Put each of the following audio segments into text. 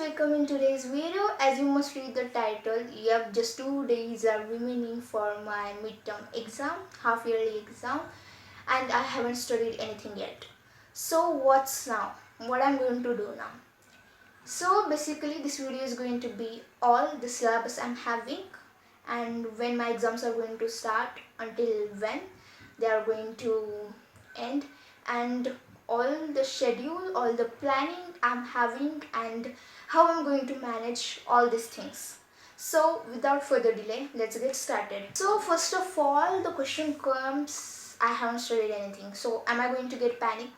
welcome in today's video. As you must read the title, yep, just 2 days are remaining for my midterm exam, half yearly exam, and I haven't studied anything yet. So what's now? What I'm going to do now? So basically this video is going to be all the syllabus I'm having and when my exams are going to start, until when they are going to end, and all the schedule, all the planning I'm having, and how I'm going to manage all these things. So without further delay, let's get started. So first of all, the question comes, I haven't studied anything, so am I going to get panic?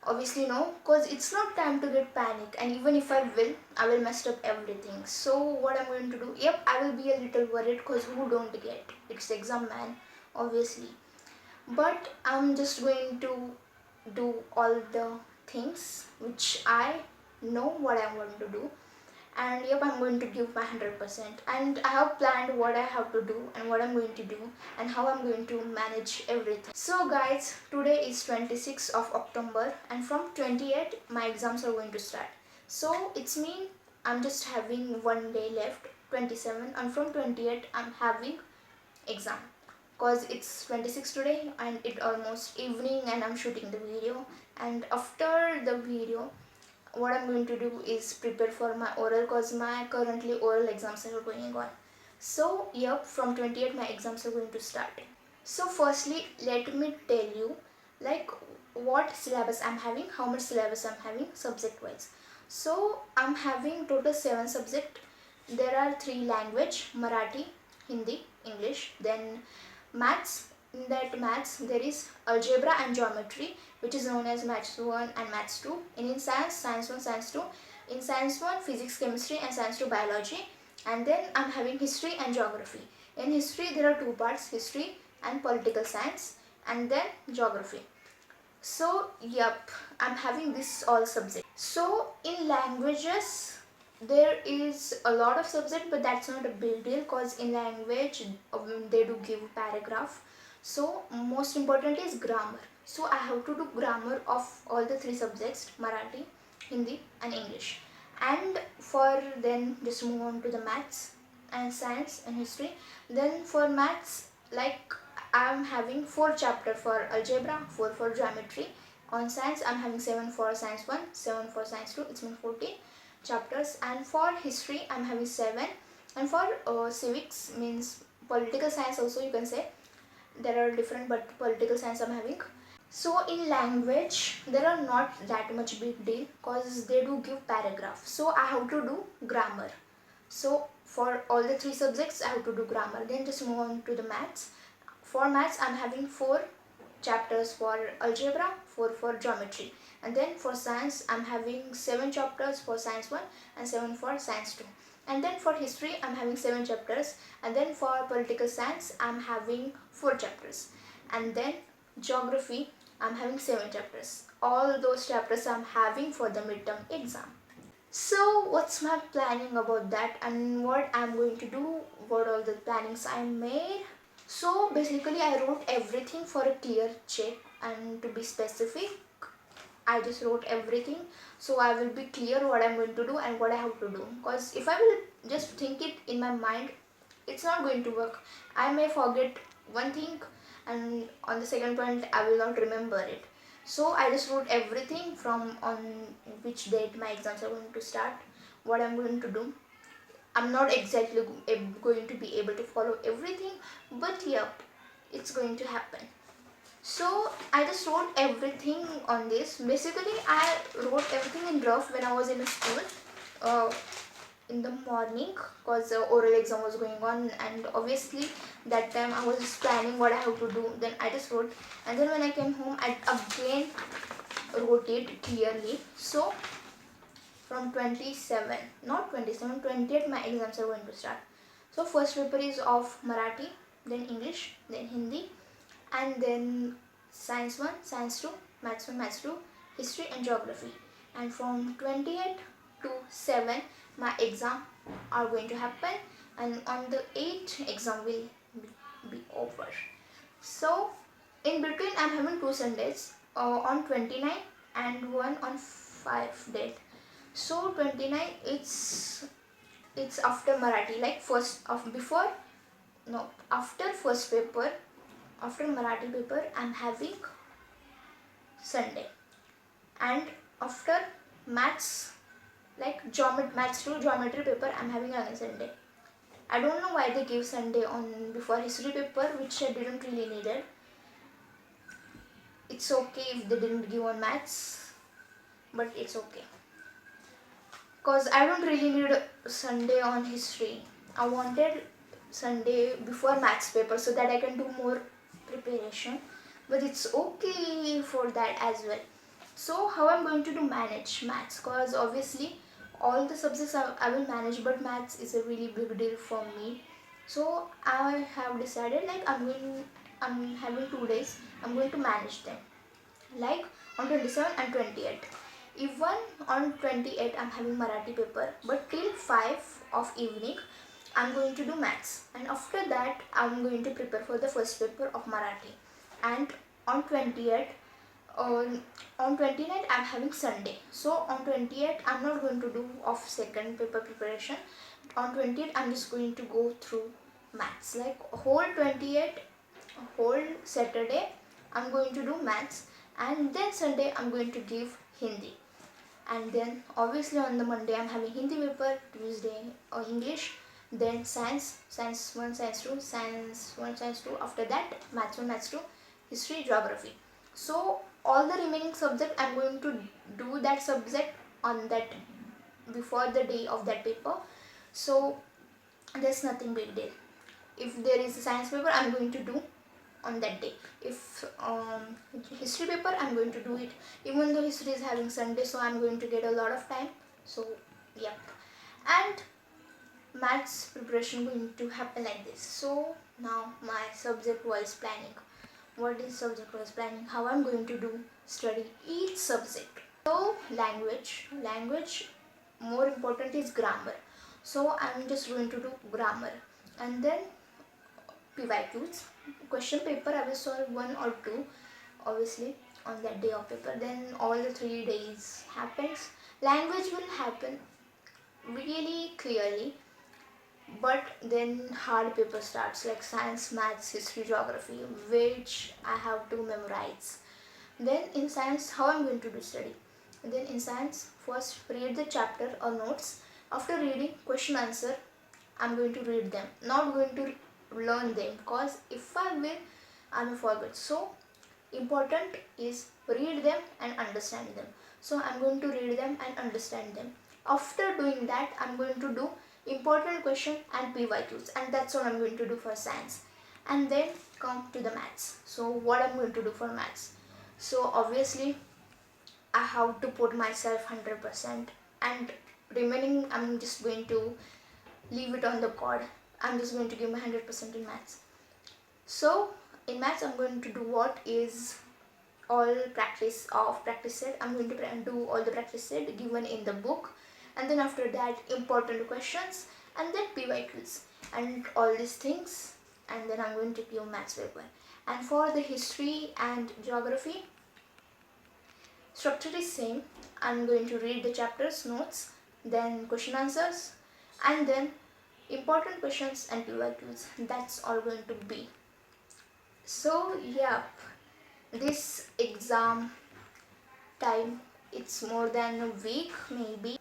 Obviously no, because it's not time to get panic, and even if I will mess up everything. So what I'm going to do, yep, I will be a little worried because who don't get, it's exam man, obviously. But I'm just going to do all the things which I know what I want to do, and yep, I'm going to give my 100%, and I have planned what I have to do and what I'm going to do and how I'm going to manage everything. So guys, today is 26th of October and from 28th my exams are going to start. So it's mean I'm just having one day left, 27, and from 28th I'm having exam, because it's 26 today and it almost evening and I'm shooting the video, and after the video what I'm going to do is prepare for my oral, because my currently oral exams are going on. So yep, from 28th my exams are going to start. So firstly let me tell you like what syllabus I'm having, how much syllabus I'm having subject wise. So I'm having total 7 subject. There are 3 language: Marathi, Hindi, English, then maths. In that maths there is algebra and geometry, which is known as maths 1 and maths 2. And in science, science 1, science 2. In science 1, physics, chemistry, and science 2, biology. And then I'm having history and geography. In history there are 2 parts, history and political science, and then geography. So yep, I'm having this all subject. So in languages there is a lot of subject, but that's not a big deal because in language they do give paragraph. So most important is grammar. So I have to do grammar of all the 3 subjects: Marathi, Hindi and English. And for then just move on to the maths and science and history. Then for maths, like I'm having 4 chapter for algebra, 4 for geometry. On science I'm having 7 for science 1, 7 for science 2, it's mean 14 chapters. And for history I'm having 7, and for civics means political science also you can say, there are different, but political science I'm having. So in language there are not that much big deal because they do give paragraph, so I have to do grammar. So for all the 3 subjects I have to do grammar. Then just move on to the maths. For maths I'm having 4 chapters for algebra, 4 for geometry. And then for science I'm having 7 chapters for science 1 and 7 for science 2. And then for history I'm having 7 chapters, and then for political science I'm having 4 chapters, and then geography I'm having 7 chapters. All those chapters I'm having for the midterm exam. So what's my planning about that and what I'm going to do, what all the plannings I made. So basically I wrote everything for a clear check, and to be specific I just wrote everything, so I will be clear what I'm going to do and what I have to do. Because if I will just think it in my mind, it's not going to work. I may forget one thing and on the second point I will not remember it. So I just wrote everything from on which date my exams are going to start, what I'm going to do. I'm not exactly going to be able to follow everything, but yep, it's going to happen. So I just wrote everything on this. Basically I wrote everything in rough when I was in a school in the morning, because the oral exam was going on, and obviously that time I was just planning what I have to do. Then I just wrote, and then when I came home I again wrote it clearly. So from 27, not 27, 28 my exams are going to start. So first paper is of Marathi, then English, then Hindi, and then science 1, science 2, maths 1, maths 2, history and geography. And from 28 to 7 my exam are going to happen, and on the 8th exam will be over. So in between I'm having 2 Sundays, on 29 and one on 5 date. So 29, it's after Marathi, like first of before, no, after first paper, after Marathi paper I'm having Sunday, and after maths, like maths to geometry paper, I'm having another Sunday. I don't know why they give Sunday on before history paper, which I didn't really need it. It's okay if they didn't give on maths, but it's okay. Cause I don't really need Sunday on history. I wanted Sunday before maths paper so that I can do more preparation. But it's okay for that as well. So how I'm going to do manage maths, cause obviously all the subjects I will manage, but maths is a really big deal for me. So I have decided, like, I'm having 2 days, I'm going to manage them, like on 27 and 28. Even on 28 I'm having Marathi paper, but till 5 of evening I'm going to do maths, and after that I'm going to prepare for the first paper of Marathi. And on 28, on 29 I'm having Sunday, so on 28 I'm not going to do of second paper preparation. On 28 I'm just going to go through maths, like whole 28, whole Saturday I'm going to do maths, and then Sunday I'm going to give Hindi. And then obviously on the Monday I'm having Hindi paper, Tuesday English, then science 1, science 2, science 1, science 2, after that maths 1, maths 2, history, geography. So all the remaining subject I'm going to do that subject on that before the day of that paper. So there's nothing big deal. If there is a science paper I'm going to do on that day. If history paper I'm going to do it, even though history is having Sunday, so I'm going to get a lot of time. So yep. And maths preparation going to happen like this. So now my subject wise planning. What is subject wise planning? How I'm going to do study each subject. So language more important is grammar. So I'm just going to do grammar, and then PYQs. Question paper I will solve 1 or 2 obviously on that day of paper. Then all the 3 days happens. Language will happen really clearly, but then hard paper starts, like science, maths, history, geography, which I have to memorize. Then in science, how I'm going to do study? Then in science, first read the chapter or notes. After reading, question answer, I'm going to read them, not going to learn them, because if I will, I may forget. So important is read them and understand them. So I'm going to read them and understand them. After doing that, I'm going to do important question and PYQs, and that's what I'm going to do for science. And then come to the maths. So what I'm going to do for maths? So obviously I have to put myself 100%, and remaining I'm just going to leave it on the card. I'm just going to give my 100% in maths. So in maths I'm going to do what is all practice of practice set. I'm going to do all the practice set given in the book, and then after that important questions, and then PYQs and all these things, and then I'm going to give maths paper. And for the history and geography, structure is same. I'm going to read the chapters, notes, then question answers, and then important questions and PYQs. That's all going to be. So yeah, this exam time, it's more than a week maybe.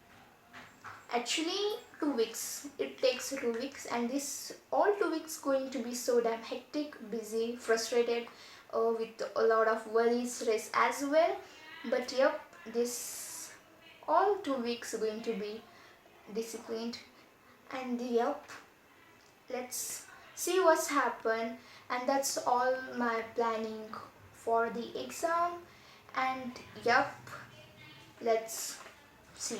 Actually 2 weeks. It takes 2 weeks, and this all 2 weeks going to be so damn hectic, busy, frustrated, with a lot of worries, stress as well. But yep, this all 2 weeks going to be disciplined, and yep, let's see what's happened. And that's all my planning for the exam. And yep, let's see.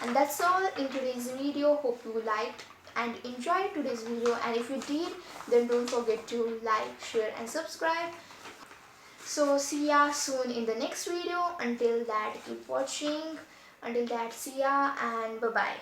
And that's all in today's video. Hope you liked and enjoyed today's video, and if you did, then don't forget to like, share and subscribe. So see ya soon in the next video. Until that, keep watching. Until that, see ya and bye bye.